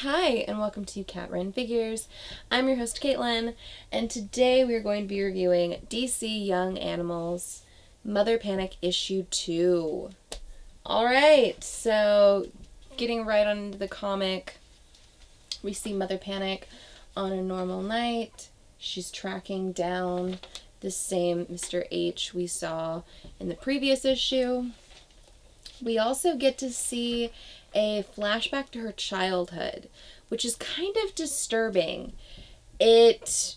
Hi, and welcome to Cat Run Figures. I'm your host, Caitlin, and today we are going to be reviewing DC Young Animals Mother Panic Issue 2. Alright, so getting right on into the comic, we see Mother Panic on a normal night. She's tracking down the same Mr. H we saw in the previous issue. We also get to see a flashback to her childhood, which is kind of disturbing. It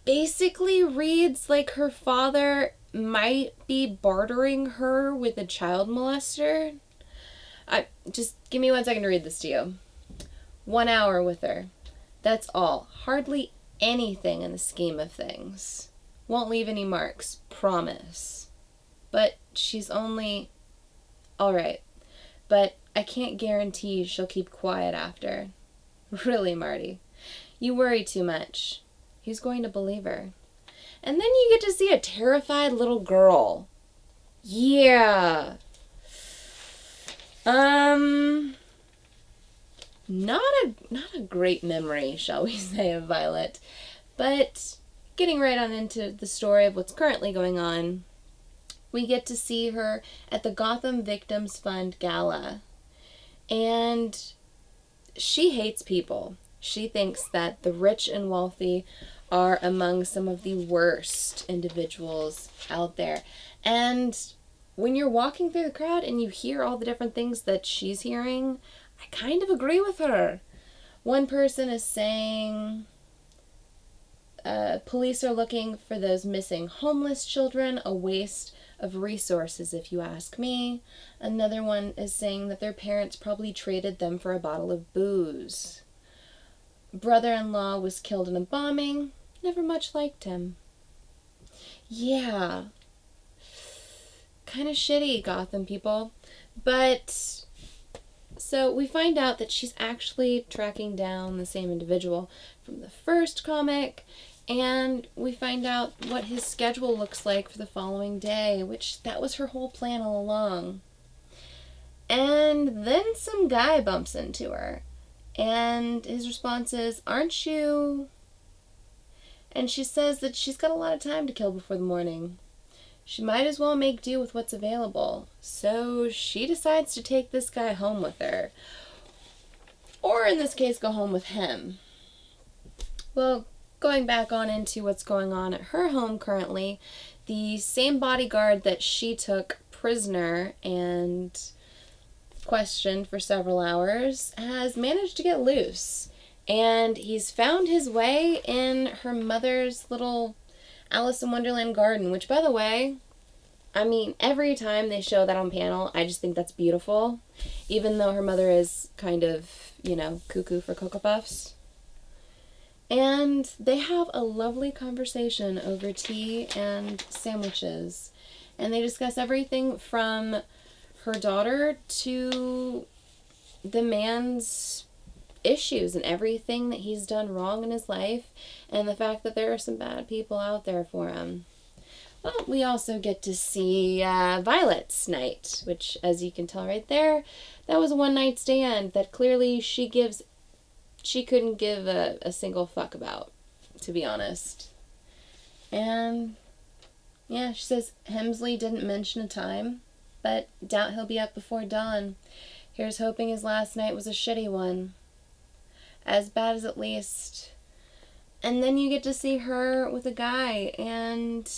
basically reads like her father might be bartering her with a child molester. Just give me 1 second to read this to you. 1 hour with her. That's all. Hardly anything in the scheme of things. Won't leave any marks. Promise. But she's only... Alright. But I can't guarantee she'll keep quiet after. Really, Marty. You worry too much. Who's going to believe her? And then you get to see a terrified little girl. Yeah. Not a great memory, shall we say, of Violet. But getting right on into the story of what's currently going on, we get to see her at the Gotham Victims Fund Gala. And she hates people. She thinks that the rich and wealthy are among some of the worst individuals out there. And when you're walking through the crowd and you hear all the different things that she's hearing, I kind of agree with her. One person is saying, police are looking for those missing homeless children, a waste of resources if you ask me. Another one is saying that their parents probably traded them for a bottle of booze. Brother-in-law was killed in a bombing. Never much liked him. Yeah. Kind of shitty, Gotham people. But so we find out that she's actually tracking down the same individual from the first comic. And we find out what his schedule looks like for the following day, which that was her whole plan all along. And then some guy bumps into her. And his response is, "Aren't you?" And she says that she's got a lot of time to kill before the morning. She might as well make do with what's available. So she decides to take this guy home with her. Or in this case, go home with him. Well, going back on into what's going on at her home currently, the same bodyguard that she took prisoner and questioned for several hours has managed to get loose. And he's found his way in her mother's little Alice in Wonderland garden, which, by the way, I mean, every time they show that on panel, I just think that's beautiful. Even though her mother is kind of, cuckoo for Cocoa Puffs. And they have a lovely conversation over tea and sandwiches. And they discuss everything from her daughter to the man's issues and everything that he's done wrong in his life and the fact that there are some bad people out there for him. Well, we also get to see Violet's night, which, as you can tell right there, that was a one-night stand that clearly she couldn't give a single fuck about, to be honest. And, yeah, she says Hemsley didn't mention a time, but doubt he'll be up before dawn. Here's hoping his last night was a shitty one. As bad as at least. And then you get to see her with a guy, and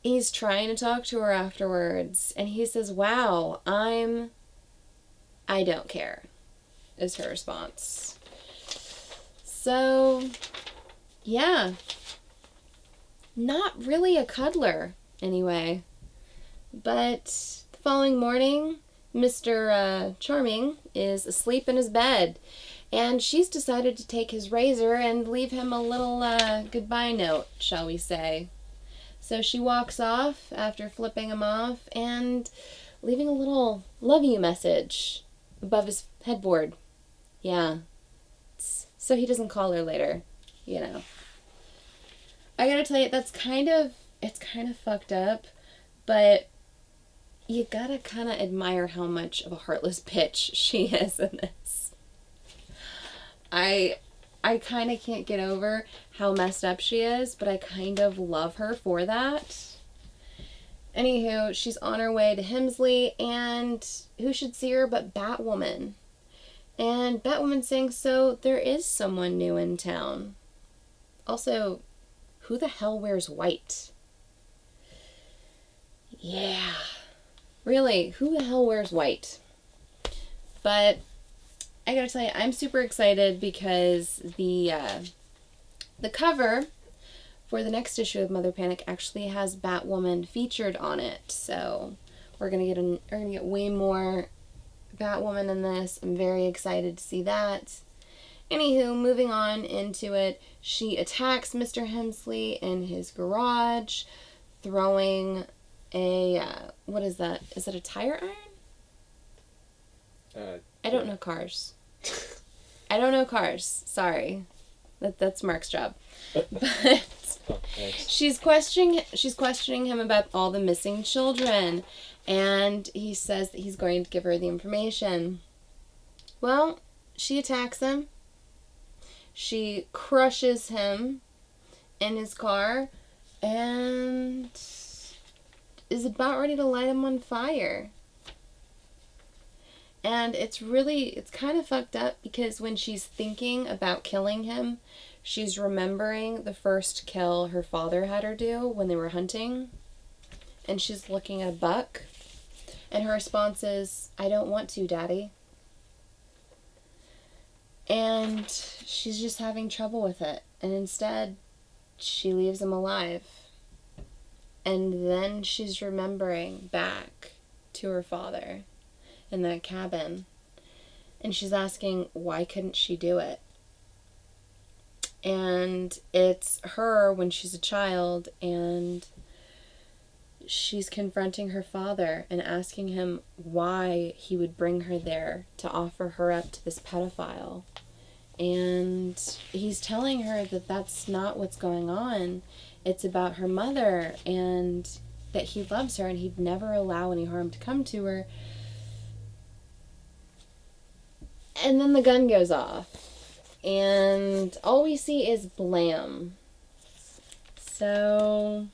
he's trying to talk to her afterwards. And he says, "Wow, I don't care," is her response. So, yeah. Not really a cuddler, anyway. But the following morning, Mr. Charming is asleep in his bed. And she's decided to take his razor and leave him a little goodbye note, shall we say. So she walks off after flipping him off and leaving a little love you message above his headboard. Yeah. So he doesn't call her later, I gotta tell you, it's kind of fucked up, but you gotta kind of admire how much of a heartless bitch she is in this. I kind of can't get over how messed up she is, but I kind of love her for that. Anywho, she's on her way to Hemsley, and who should see her but Batwoman? And Batwoman's saying, so there is someone new in town. Also, who the hell wears white? Yeah. Really, who the hell wears white? But I gotta tell you, I'm super excited because the cover for the next issue of Mother Panic actually has Batwoman featured on it. So we're gonna get way more Batwoman in this. I'm very excited to see that. Anywho, moving on into it, she attacks Mr. Hemsley in his garage, throwing a what is that? Is it a tire iron? I don't know cars. I don't know cars. Sorry. That's Mark's job. But she's questioning him about all the missing children, and he says that he's going to give her the information. Well, she attacks him. She crushes him in his car and is about ready to light him on fire. And it's kind of fucked up because when she's thinking about killing him, she's remembering the first kill her father had her do when they were hunting. And she's looking at a buck. And her response is, I don't want to, Daddy. And she's just having trouble with it. And instead, she leaves him alive. And then she's remembering back to her father in that cabin. And she's asking, why couldn't she do it? And it's her when she's a child, and she's confronting her father and asking him why he would bring her there to offer her up to this pedophile. And he's telling her that that's not what's going on. It's about her mother, and that he loves her and he'd never allow any harm to come to her. And then the gun goes off, and all we see is blam. So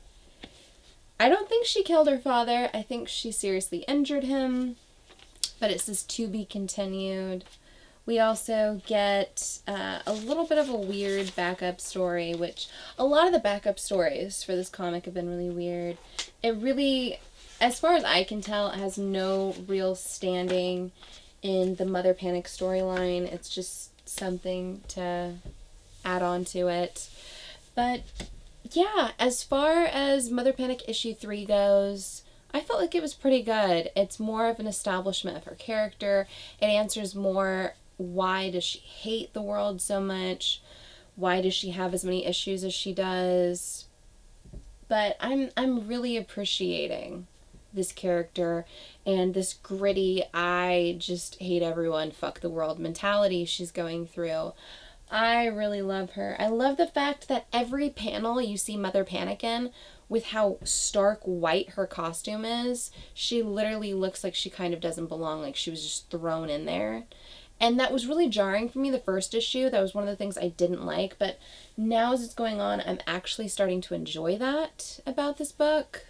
I don't think she killed her father. I think she seriously injured him, but it says to be continued. We also get a little bit of a weird backup story, which a lot of the backup stories for this comic have been really weird. It really, as far as I can tell, it has no real standing in the Mother Panic storyline. It's just something to add on to it. But yeah, as far as Mother Panic issue 3 goes, I felt like it was pretty good. It's more of an establishment of her character. It answers more, why does she hate the world so much? Why does she have as many issues as she does? But I'm really appreciating this character and this gritty, I just hate everyone, fuck the world mentality she's going through. I really love her. I love the fact that every panel you see Mother Panic in, with how stark white her costume is, she literally looks like she kind of doesn't belong, like she was just thrown in there. And that was really jarring for me the first issue. That was one of the things I didn't like. But now as it's going on, I'm actually starting to enjoy that about this book.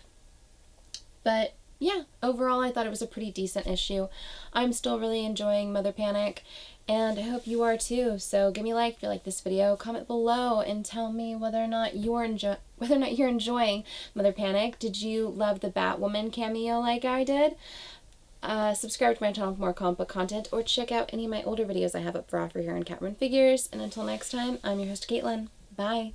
But yeah, overall I thought it was a pretty decent issue. I'm still really enjoying Mother Panic, and I hope you are too. So give me a like if you like this video, comment below and tell me whether or not you're enjoying Mother Panic. Did you love the Batwoman cameo like I did? Subscribe to my channel for more comic book content, or check out any of my older videos I have up for offer here on Catwoman Figures. And until next time, I'm your host, Caitlin. Bye.